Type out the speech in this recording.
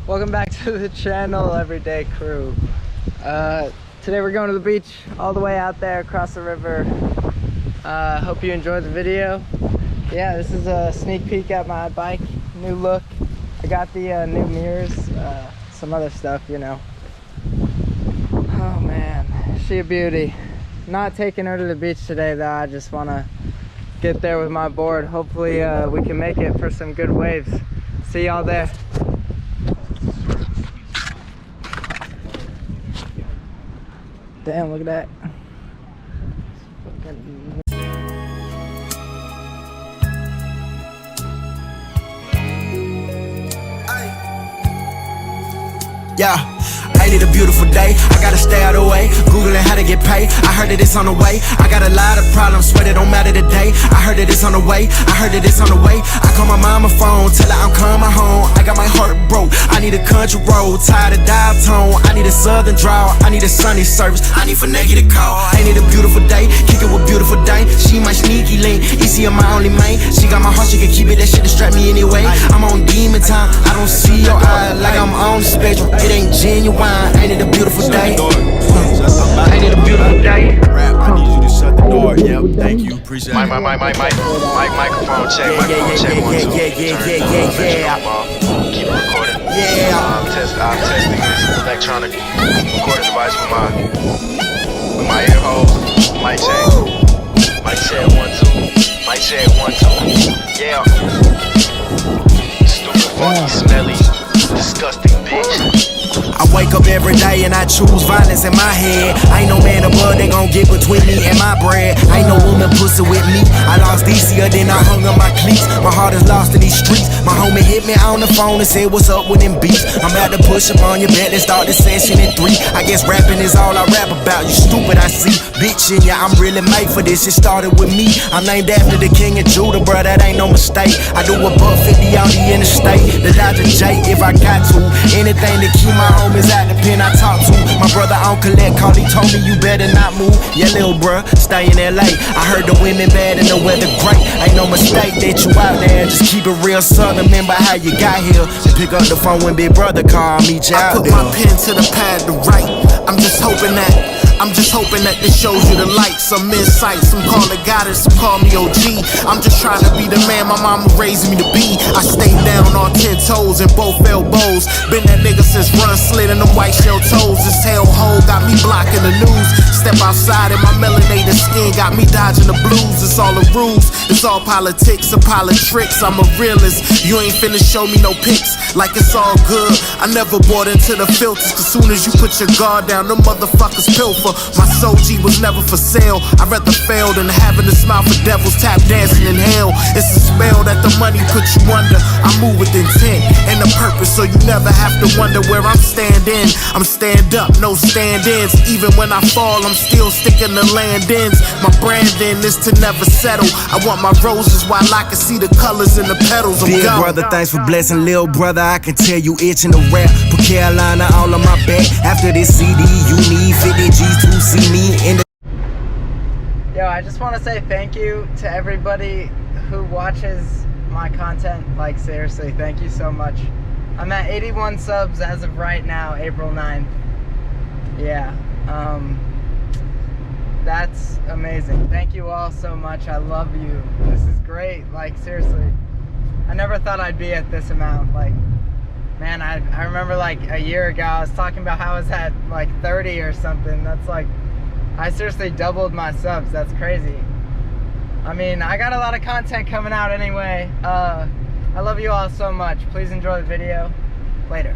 Welcome back to the channel, Everyday Crew. Today we're going to the beach all the way out there across the river. Hope you enjoyed the video. Yeah, this is a sneak peek at my bike, new look. I got the new mirrors, some other stuff, you know. Oh man, she a beauty. Not taking her to the beach today though. I just want to get there with my board. Hopefully we can make it for some good waves. See y'all there. Damn, look at that. Yeah, ain't it a beautiful day? I gotta stay out of the way, Googling how to get paid. I heard that it's on the way. I got a lot of problems, swear it don't matter today. I heard that it's on the way, I heard that it's on the way. I call my mama phone, tell her I'm coming home. I got my heart broke, I need a country road. Tired of dial tone, I need a southern draw. I need a sunny service, I need for negative call. Ain't it a beautiful day? Kick it with beautiful day. She my sneaky link, easy on my only main. She got my heart, she can keep it, that shit distract me anyway. I'm on demon time, I don't see your eye like I'm on the spectrum. It ain't genuine, ain't it a beautiful day? Ain't it a beautiful day? Rap, I need you to shut the door. Yep, thank you, appreciate it. Microphone check, microphone check, 1, 2. Keep it recording. I'm testing this electronic recording device with my ear holes. Mic check, 1, 2. Mic check, 1, 2. Yeah. Stupid, funky, smelly, disgusting bitch. I wake up every day and I choose violence in my head. Ain't no man above, they gon' get between me and my bread. Ain't no woman pussy with me. I lost easier than I hung up my cleats. My heart is lost in these streets. My homie hit me on the phone and said, what's up with them beats? I'm about to push up on your bed and start this session in 3. I guess rapping is all I rap about. You stupid, I see. Bitch, and yeah, I'm really made for this. It started with me. I'm named after the king of Judah, bruh, that ain't no mistake. I do a $150 on the interstate. The Dodger J if I got to. Anything to keep my homies out the pen I talk to. My brother on collect call, he told me you better not move. Yeah, little bruh, stay in LA. I heard the women bad and the weather great. Ain't no mistake that you out there. Just keep it real southern. Remember how you got here. And pick up the phone when big brother call me. I put my pen to the pad to write. I'm just hoping that this shows you the light, some insight. Some call it guidance, some call me OG. I'm just trying to be the man my mama raised me to be. I stay down on 10 toes and both elbows. Been that nigga since run slid in them white shell toes. This hellhole got me blocking the news. Step outside and my melanated skin got me dodging the blues. It's all a ruse, it's all politics and politics. I'm a realist, you ain't finna show me no pics like it's all good. I never bought into the filters, cause soon as you put your guard down, them motherfuckers pilfer. My soul G was never for sale. I'd rather fail than having to smile for devils tap dancing in hell. It's a spell that the money put you under. I move with intent and a purpose, so you never have to wonder where I'm standing. I'm stand up, no stand-ins. Even when I fall, I'm still sticking to land-ins. My branding is to never settle. I want my roses while I can see the colors in the petals. I'm big gone. Brother, thanks for blessing. Lil' brother, I can tell you itching to rap. Put Carolina all on my back. After this CD, you need 50 G's to see me in the... Yo, I just want to say thank you to everybody who watches my content. Like, seriously, thank you so much. I'm at 81 subs as of right now, April 9th. Yeah, that's amazing. Thank you all so much. I love you. This is great. Like, seriously, I never thought I'd be at this amount. Like, man, I remember like a year ago I was talking about how I was at like 30 or something. That's like, I seriously doubled my subs. That's crazy. I mean, I got a lot of content coming out anyway. I love you all so much. Please enjoy the video. Later.